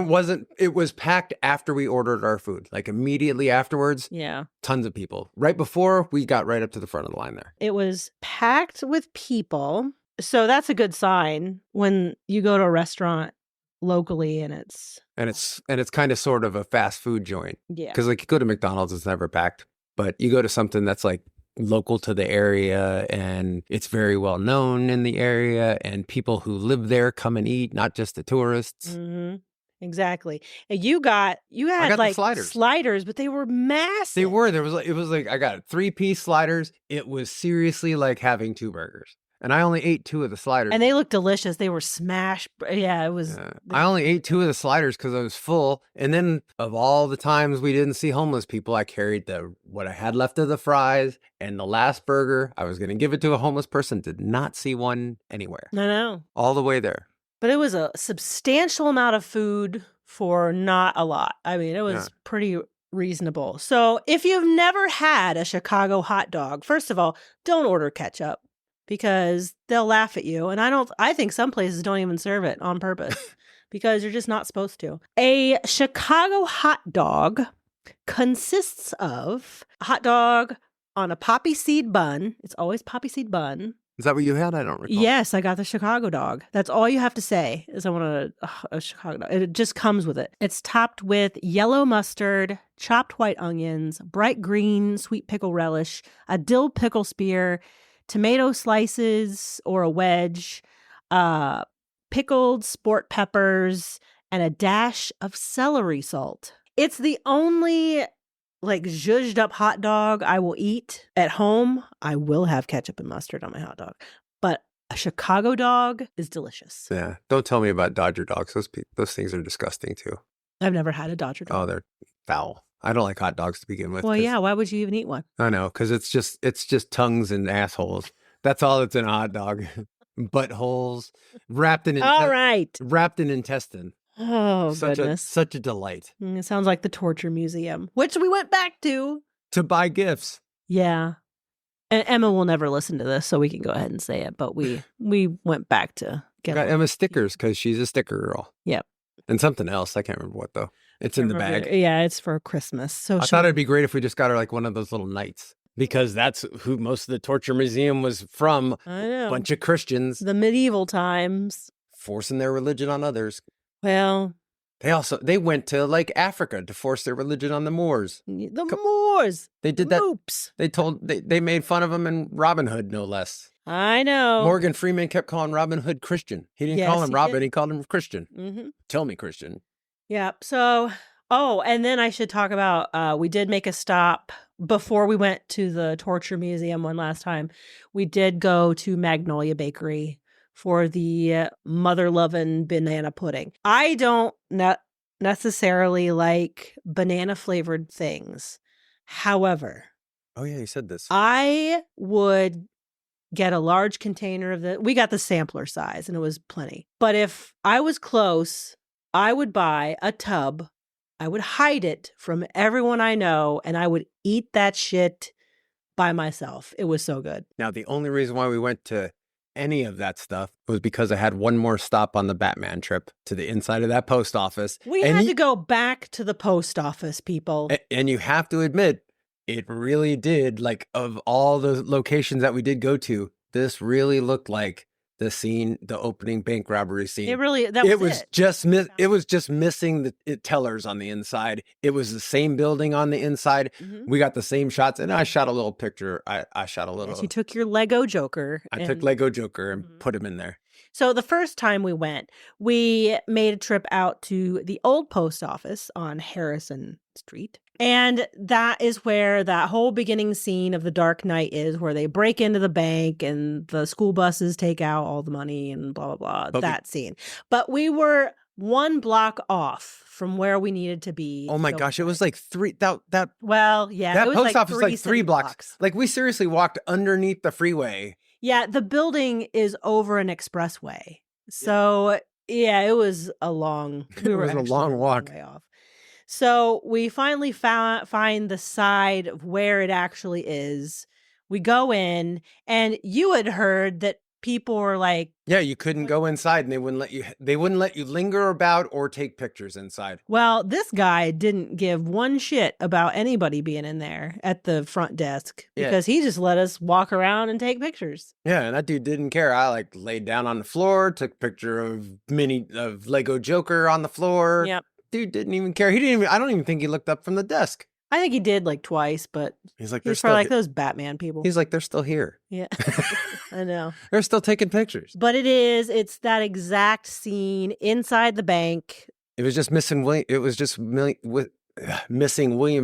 S2: it was packed after we ordered our food. Like immediately afterwards,
S1: Yeah.
S2: tons of people. Right before, we got right up to the front of the line there.
S1: It was packed with people. So that's a good sign when you go to a restaurant locally and it's.
S2: And it's kind of sort of a fast food joint.
S1: Yeah.
S2: Because like you go to McDonald's, it's never packed. But you go to something that's like local to the area and it's very well known in the area, and people who live there come and eat, not just the tourists.
S1: Mm-hmm. Exactly. And you
S2: I
S1: had
S2: got
S1: like
S2: the sliders,
S1: but they were massive.
S2: They were. It was like I got 3-piece sliders. It was seriously like having 2 burgers. And I only ate 2 of the sliders.
S1: And they looked delicious. They were smashed. Yeah, it was.
S2: I only ate 2 of the sliders because I was full. And then of all the times we didn't see homeless people, I carried what I had left of the fries and the last burger. I was going to give it to a homeless person. Did not see one anywhere.
S1: I know.
S2: All the way there.
S1: But it was a substantial amount of food for not a lot. I mean, it was pretty reasonable. So if you've never had a Chicago hot dog, first of all, don't order ketchup, because they'll laugh at you. And I think some places don't even serve it on purpose because you're just not supposed to. A Chicago hot dog consists of a hot dog on a poppy seed bun. It's always poppy seed bun.
S2: Is that what you had? I don't recall.
S1: Yes, I got the Chicago dog. That's all you have to say is I want a Chicago dog. It just comes with it. It's topped with yellow mustard, chopped white onions, bright green sweet pickle relish, a dill pickle spear, tomato slices or a wedge, pickled sport peppers, and a dash of celery salt. It's the only like zhuzhed up hot dog I will eat. At home, I will have ketchup and mustard on my hot dog. But a Chicago dog is delicious.
S2: Yeah. Don't tell me about Dodger dogs. Those things are disgusting too.
S1: I've never had a Dodger dog.
S2: Oh, they're foul. I don't like hot dogs to begin with.
S1: Well, yeah. Why would you even eat one?
S2: I know, because it's just tongues and assholes. That's all that's in a hot dog. Buttholes wrapped in intestine.
S1: Oh, goodness.
S2: Such a delight.
S1: It sounds like the Torture Museum, which we went back to
S2: buy gifts.
S1: Yeah. And Emma will never listen to this, so we can go ahead and say it. But we went back to get
S2: Got Emma stickers because she's a sticker girl.
S1: Yep.
S2: And something else. I can't remember what, though. It's in the bag.
S1: Yeah, it's for Christmas. So
S2: I thought it'd be great if we just got her like one of those little knights. Because that's who most of the Torture Museum was from.
S1: I know.
S2: A bunch of Christians.
S1: The medieval times.
S2: Forcing their religion on others.
S1: Well,
S2: they went to like Africa to force their religion on the Moors.
S1: The Moors.
S2: They did that. Oops. They made fun of them in Robin Hood, no less.
S1: I know.
S2: Morgan Freeman kept calling Robin Hood Christian. He didn't call him Robin. He called him Christian.
S1: Mm-hmm.
S2: Tell me Christian.
S1: Yeah. So, and then I should talk about, we did make a stop before we went to the Torture Museum one last time. We did go to Magnolia Bakery for the mother-loving banana pudding. I don't necessarily like banana-flavored things. However...
S2: Oh, yeah, you said this.
S1: I would get a large container of we got the sampler size, and it was plenty. But if I was close, I would buy a tub. I would hide it from everyone I know, and I would eat that shit by myself. It was so good.
S2: Now, the only reason why we went to any of that stuff was because I had one more stop on the Batman trip to the inside of that post office.
S1: We had to go back to the post office, people.
S2: And you have to admit, it really did, like, of all the locations that we did go to, this really looked like the opening bank robbery scene.
S1: It was
S2: just missing the tellers on the inside. It was the same building on the inside. Mm-hmm. We got the same shots, and I shot a little picture. I shot a little.
S1: Yes, you took your Lego Joker.
S2: I took Lego Joker and put him in there.
S1: So the first time we went, we made a trip out to the old post office on Harrison Street. And that is where that whole beginning scene of The Dark Knight is, where they break into the bank and the school buses take out all the money and blah, blah, blah. That scene. But we were one block off from where we needed to be.
S2: Oh my gosh, it was like three.
S1: Well, yeah.
S2: That
S1: it was
S2: post
S1: like
S2: office was like 3 blocks.
S1: blocks.
S2: Like we seriously walked underneath the freeway.
S1: Yeah, the building is over an expressway. So yeah, it was a long.
S2: It was a long walk.
S1: Way off. So we finally find the side of where it actually is. We go in, and you had heard that people were like,
S2: yeah, you couldn't go inside, and they wouldn't let you linger about or take pictures inside.
S1: Well, this guy didn't give one shit about anybody being in there at the front desk because he just let us walk around and take pictures.
S2: Yeah, and that dude didn't care. I like laid down on the floor, took a picture of Lego Joker on the floor.
S1: Yep.
S2: Dude didn't even care. I don't even think he looked up from the desk.
S1: I think he did like twice, but
S2: he's like,
S1: he's probably like those Batman people.
S2: He's like, they're still here.
S1: Yeah, I know.
S2: They're still taking pictures.
S1: But it's that exact scene inside the bank.
S2: It was just missing William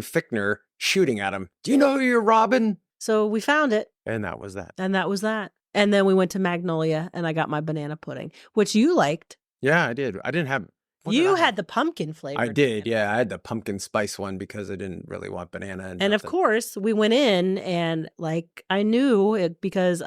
S2: Fichtner shooting at him. Do you know who you're robbing?
S1: So we found it.
S2: And that was that.
S1: And then we went to Magnolia, and I got my banana pudding, which you liked.
S2: Yeah, I did. I didn't have...
S1: You had the pumpkin flavor.
S2: I did, yeah. I had the pumpkin spice one because I didn't really want banana.
S1: And of course, we went in, and like I knew it because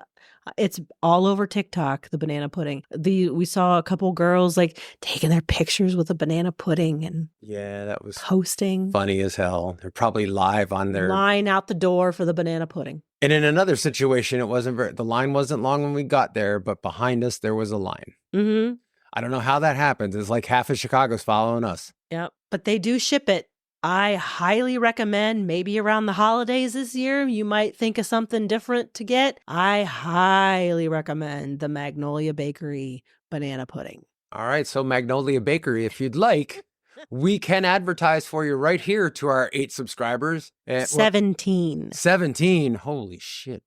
S1: it's all over TikTok, the banana pudding. We saw a couple girls like taking their pictures with a banana pudding and
S2: that was
S1: posting.
S2: Funny as hell. They're probably live on their
S1: line out the door for the banana pudding.
S2: And in another situation, the line wasn't long when we got there, but behind us there was a line.
S1: Mm-hmm.
S2: I don't know how that happens. It's like half of Chicago's following us.
S1: Yep. But they do ship it. I highly recommend, maybe around the holidays this year, you might think of something different to get. I highly recommend the Magnolia Bakery banana pudding.
S2: All right. So Magnolia Bakery, if you'd like, we can advertise for you right here to our 8 subscribers.
S1: 17.
S2: 17. Holy shit.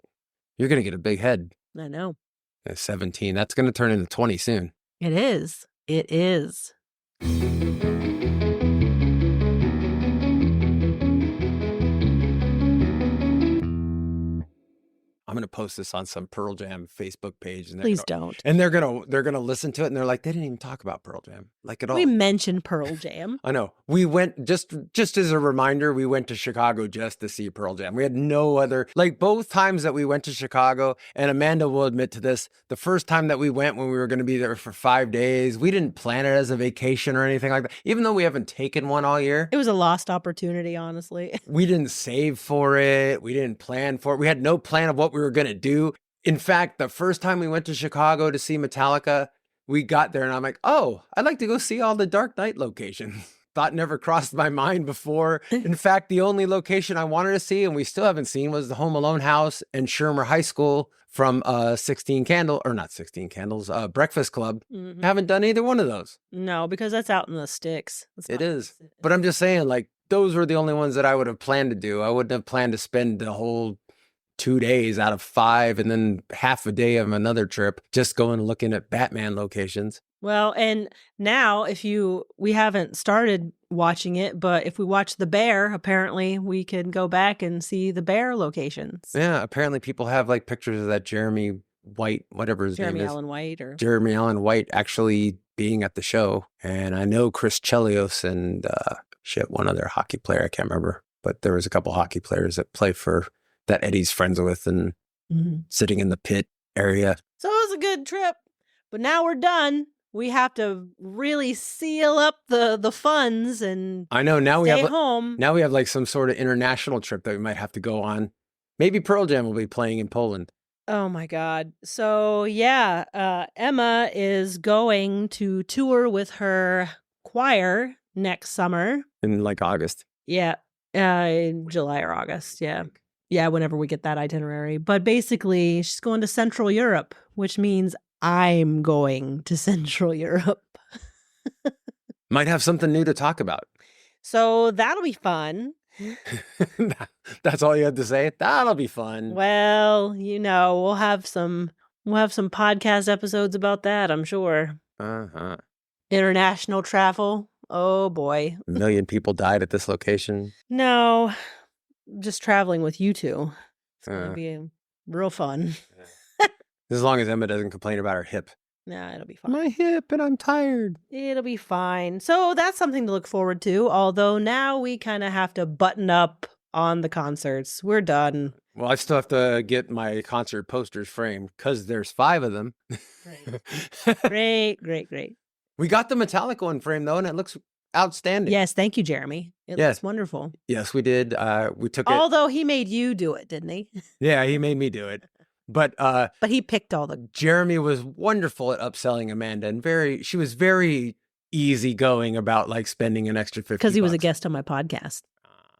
S2: You're going to get a big head.
S1: I know.
S2: 17. That's going to turn into 20 soon.
S1: It is. It is.
S2: I'm gonna post this on some Pearl Jam Facebook page, and
S1: please don't.
S2: And they're gonna listen to it, and they're like, they didn't even talk about Pearl Jam like at all.
S1: We mentioned Pearl Jam.
S2: I know. We went just as a reminder. We went to Chicago just to see Pearl Jam. We had no other both times that we went to Chicago. And Amanda will admit to this. The first time that we went, when we were going to be there for 5 days, we didn't plan it as a vacation or anything like that. Even though we haven't taken one all year,
S1: it was a lost opportunity. Honestly,
S2: we didn't save for it. We didn't plan for it. We had no plan of what we were going to do. In fact, the first time we went to Chicago to see Metallica, we got there and I'm like, oh, I'd like to go see all the Dark Knight locations. Thought never crossed my mind before. In fact, the only location I wanted to see, and we still haven't seen, was the Home Alone house and Shermer High School from 16 Candles, Breakfast Club.
S1: Mm-hmm.
S2: Haven't done either one of those.
S1: No, because that's out in the sticks.
S2: It is. But I'm just saying, those were the only ones that I would have planned to do. I wouldn't have planned to spend the whole 2 days out of 5 and then half a day of another trip just going and looking at Batman locations.
S1: Well, and now we haven't started watching it, but if we watch The Bear, apparently we can go back and see the Bear locations.
S2: Yeah, apparently people have pictures of that Jeremy White, whatever his name is. Jeremy Allen White actually being at the show. And I know Chris Chelios and one other hockey player, I can't remember, but there was a couple hockey players that play for that Eddie's friends with and sitting in the pit area.
S1: So it was a good trip, but now we're done. We have to really seal up the funds and
S2: I know now
S1: stay
S2: we have
S1: home.
S2: Now we have some sort of international trip that we might have to go on. Maybe Pearl Jam will be playing in Poland.
S1: Oh my God. So yeah, Emma is going to tour with her choir next summer.
S2: In August.
S1: Yeah. In July or August. Yeah. Yeah, whenever we get that itinerary. But basically, she's going to Central Europe, which means I'm going to Central Europe.
S2: Might have something new to talk about.
S1: So that'll be fun.
S2: That's all you had to say? That'll be fun.
S1: Well, we'll have some podcast episodes about that, I'm sure.
S2: Uh-huh.
S1: International travel. Oh, boy.
S2: A million people died at this location.
S1: No, just traveling with you two. It's going to
S2: Uh,
S1: be real fun.
S2: as long as Emma doesn't complain about her hip.
S1: Nah, it'll be fine.
S2: My hip and I'm tired.
S1: It'll be fine. So that's something to look forward to. Although now we kind of have to button up on the concerts. We're done.
S2: Well, I still have to get my concert posters framed because there's 5 of them.
S1: Great. Great.
S2: We got the metallic one framed though, and it looks outstanding.
S1: Yes, thank you, Jeremy. It looks wonderful.
S2: Yes, we did. We took it.
S1: Although he made you do it, didn't he?
S2: Yeah, he made me do it. But
S1: he picked all the.
S2: Jeremy was wonderful at upselling Amanda, and she was very easygoing about like spending an extra $50
S1: because he was a guest on my podcast,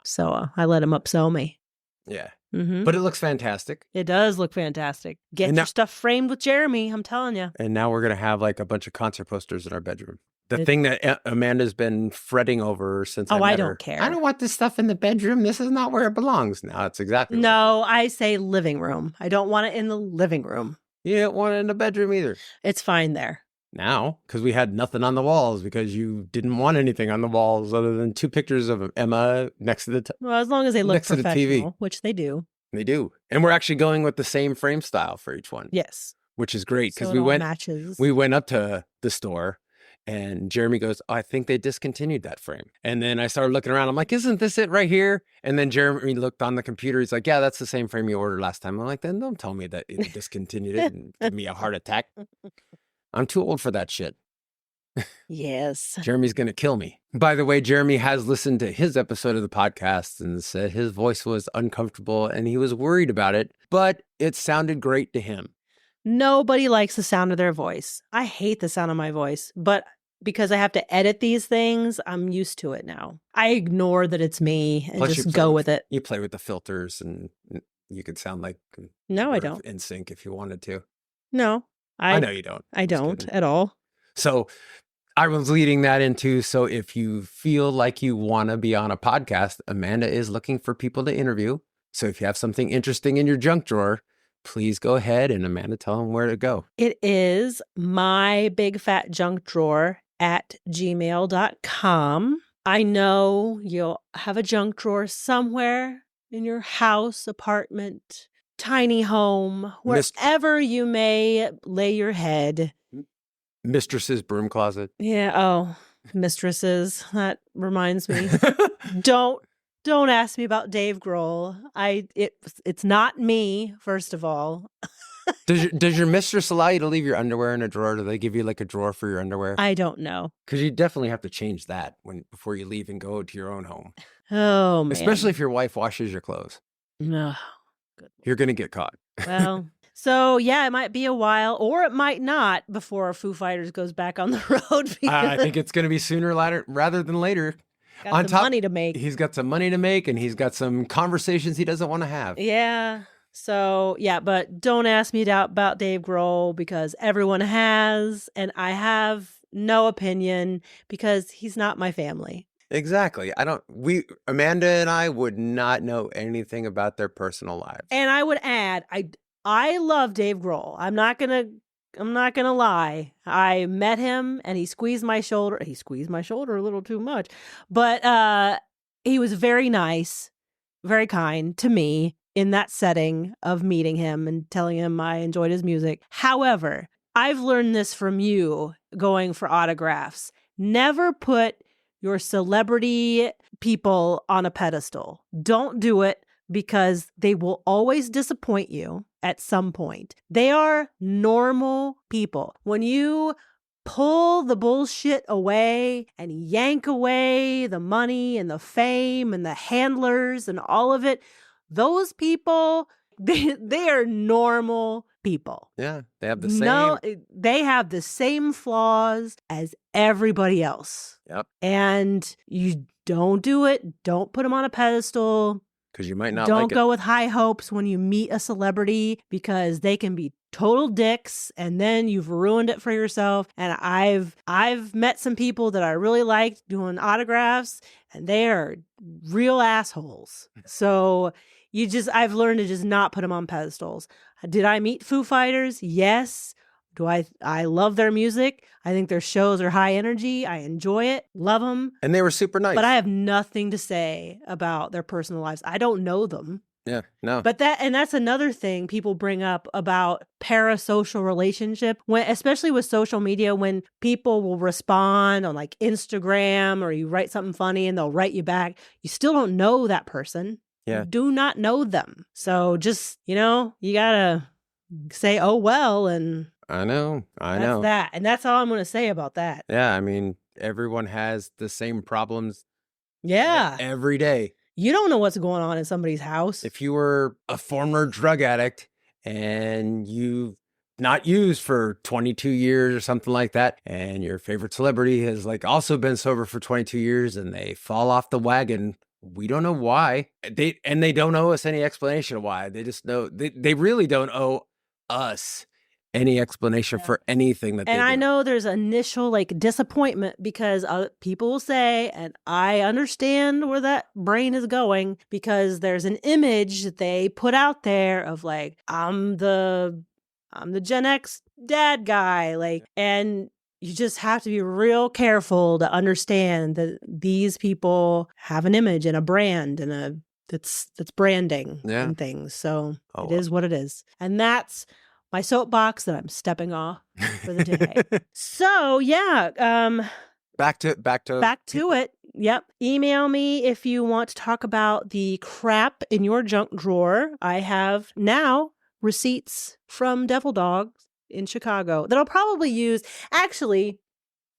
S1: so I let him upsell me.
S2: Yeah,
S1: mm-hmm.
S2: But it looks fantastic.
S1: It does look fantastic. Get your stuff framed with Jeremy. I'm telling you.
S2: And now we're gonna have like a bunch of concert posters in our bedroom. The thing that Amanda's been fretting over since I
S1: don't care.
S2: I don't want this stuff in the bedroom. This is not where it belongs. Now it's exactly.
S1: No, I say living room. I don't want it in the living room.
S2: You don't want it in the bedroom either.
S1: It's fine there.
S2: Now, because we had nothing on the walls because you didn't want anything on the walls other than 2 pictures of Emma next to the
S1: well, as long as they look
S2: next
S1: professional,
S2: to the TV.
S1: Which they do.
S2: They do. And we're actually going with the same frame style for each one.
S1: Yes.
S2: Which is great because
S1: so
S2: matches. We went up to the store and Jeremy goes, I think they discontinued that frame. And then I started looking around. I'm like, isn't this it right here? And then Jeremy looked on the computer. He's like, yeah, that's the same frame you ordered last time. I'm like, then don't tell me that it discontinued it and give me a heart attack. I'm too old for that shit.
S1: Yes.
S2: Jeremy's going to kill me. By the way, Jeremy has listened to his episode of the podcast and said his voice was uncomfortable and he was worried about it, but it sounded great to him.
S1: Nobody likes the sound of their voice. I hate the sound of my voice, but because I have to edit these things, I'm used to it now. I ignore that it's me and just go with it.
S2: You play with the filters and you could sound like
S1: no, I don't.
S2: In sync if you wanted to.
S1: No,
S2: I know you don't.
S1: I don't at all.
S2: So I was leading that into, so if you feel like you want to be on a podcast, Amanda is looking for people to interview. So if you have something interesting in your junk drawer, please go ahead and Amanda, tell them where to go.
S1: It is mybigfatjunkdrawer at gmail.com. I know you'll have a junk drawer somewhere in your house, apartment, tiny home, wherever you may lay your head.
S2: Mistress's broom closet.
S1: Yeah. Oh, mistresses. That reminds me. Don't ask me about Dave Grohl. It's not me, first of all.
S2: Does your mistress allow you to leave your underwear in a drawer? Do they give you like a drawer for your underwear?
S1: I don't know.
S2: Because you definitely have to change that before you leave and go to your own home.
S1: Oh, man.
S2: Especially if your wife washes your clothes.
S1: No.
S2: You're going to get caught.
S1: Well, so yeah, it might be a while or it might not before Foo Fighters goes back on the road.
S2: I think it's going to be sooner rather than later.
S1: Got some money to make.
S2: He's got some money to make and he's got some conversations he doesn't want to have.
S1: Yeah. So, yeah, but don't ask me about Dave Grohl because everyone has, and I have no opinion because he's not my family.
S2: Exactly. Amanda and I would not know anything about their personal lives.
S1: And I would add, I love Dave Grohl. I'm not going to lie. I met him and he squeezed my shoulder. He squeezed my shoulder a little too much, but he was very nice, very kind to me in that setting of meeting him and telling him I enjoyed his music. However, I've learned this from you going for autographs. Never put your celebrity people on a pedestal. Don't do it because they will always disappoint you at some point. They are normal people. When you pull the bullshit away and yank away the money and the fame and the handlers and all of it, those people, they are normal people.
S2: Yeah, they have the same.
S1: No, they have the same flaws as everybody else.
S2: Yep.
S1: And you don't do it. Don't put them on a pedestal.
S2: Because you might not
S1: Don't go with high hopes when you meet a celebrity because they can be total dicks and then you've ruined it for yourself. And I've met some people that I really liked doing autographs and they are real assholes. So I've learned to just not put them on pedestals. Did I meet Foo Fighters? Yes. I love their music. I think their shows are high energy. I enjoy it. Love them.
S2: And they were super nice.
S1: But I have nothing to say about their personal lives. I don't know them.
S2: Yeah, no.
S1: But that's another thing people bring up about parasocial relationship, especially with social media, when people will respond on like Instagram or you write something funny and they'll write you back. You still don't know that person.
S2: Yeah.
S1: You do not know them. So just, you gotta say, oh, well, and
S2: I know.
S1: that's that. And that's all I'm going to say about that.
S2: Yeah, I mean, everyone has the same problems.
S1: Yeah.
S2: Every day.
S1: You don't know what's going on in somebody's house.
S2: If you were a former drug addict and you've not used for 22 years or something like that, and your favorite celebrity has like also been sober for 22 years and they fall off the wagon, we don't know why. They don't owe us any explanation of why. They just know they really don't owe us any explanation for anything that they do.
S1: And I know there's initial like disappointment because people will say, and I understand where that brain is going, because there's an image that they put out there of like, I'm the Gen X dad guy, like, and you just have to be real careful to understand that these people have an image and a brand and that's branding and things. So it is what it is. And that's my soapbox that I'm stepping off for the day. So yeah,
S2: back to
S1: it. Yep. Email me if you want to talk about the crap in your junk drawer. I have now receipts from Devil Dogs in Chicago that I'll probably use. Actually,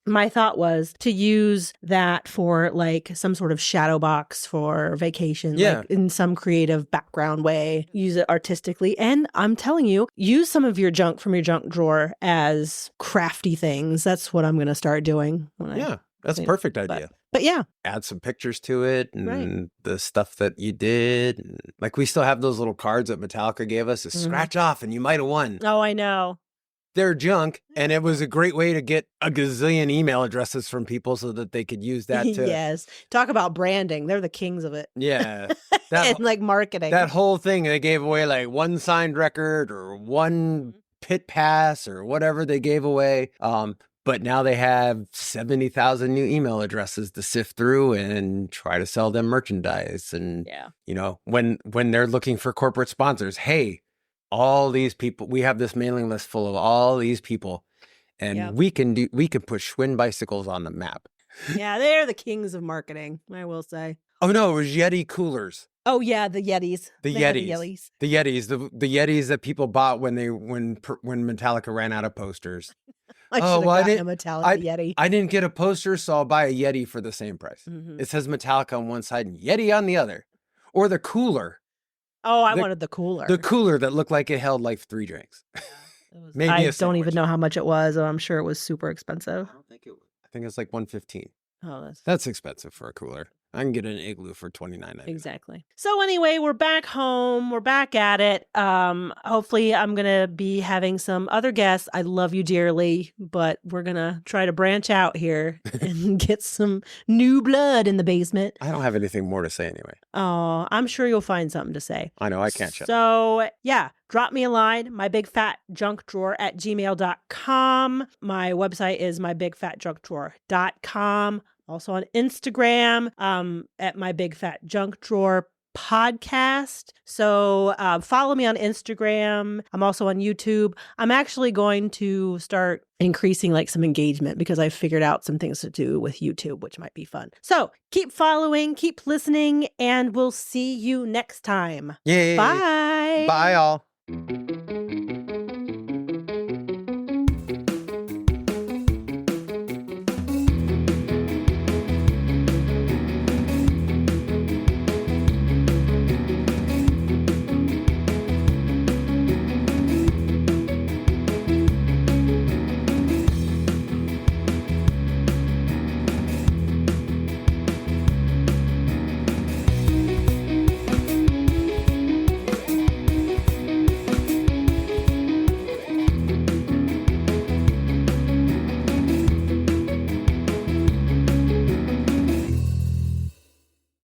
S1: my thought was to use that for like some sort of shadow box for vacation, like in some creative background way, use it artistically. And I'm telling you, use some of your junk from your junk drawer as crafty things. That's what I'm going to start doing.
S2: That's a perfect idea.
S1: But yeah.
S2: Add some pictures to it and the stuff that you did. Like we still have those little cards that Metallica gave us to scratch off and you might have won.
S1: Oh, I know.
S2: They're junk, and it was a great way to get a gazillion email addresses from people so that they could use that too.
S1: Yes. Talk about branding. They're the kings of it.
S2: Yeah.
S1: And like marketing.
S2: That whole thing, they gave away like one signed record or one pit pass or whatever they gave away. But now they have 70,000 new email addresses to sift through and try to sell them merchandise. And, when they're looking for corporate sponsors, hey, all these people, we have this mailing list full of all these people, and we can put Schwinn bicycles on the map.
S1: Yeah, they're the kings of marketing, I will say.
S2: Oh no, it was Yeti coolers.
S1: Oh yeah, the Yetis.
S2: The Yetis that people bought when Metallica ran out of posters.
S1: I should have gotten a Metallica Yeti.
S2: I didn't get a poster, so I'll buy a Yeti for the same price. It says Metallica on one side and Yeti on the other. Or the cooler.
S1: Oh, I wanted the cooler.
S2: The cooler that looked like it held like 3 drinks.
S1: Maybe I don't even know how much it was. I'm sure it was super expensive.
S2: I think it's like $115.
S1: Oh,
S2: that's expensive for a cooler. I can get an Igloo for $29.99.
S1: Exactly. So anyway, we're back home. We're back at it. Hopefully I'm going to be having some other guests. I love you dearly, but we're going to try to branch out here and get some new blood in the basement.
S2: I don't have anything more to say anyway.
S1: Oh, I'm sure you'll find something to say.
S2: I know, I can't shut up.
S1: So yeah, drop me a line, mybigfatjunkdrawer@gmail.com. My website is mybigfatjunkdrawer.com. Also on Instagram, at My Big Fat Junk Drawer Podcast. So follow me on Instagram. I'm also on YouTube. I'm actually going to start increasing like some engagement because I figured out some things to do with YouTube, which might be fun. So keep following, keep listening, and we'll see you next time.
S2: Yay.
S1: Bye.
S2: Bye, all.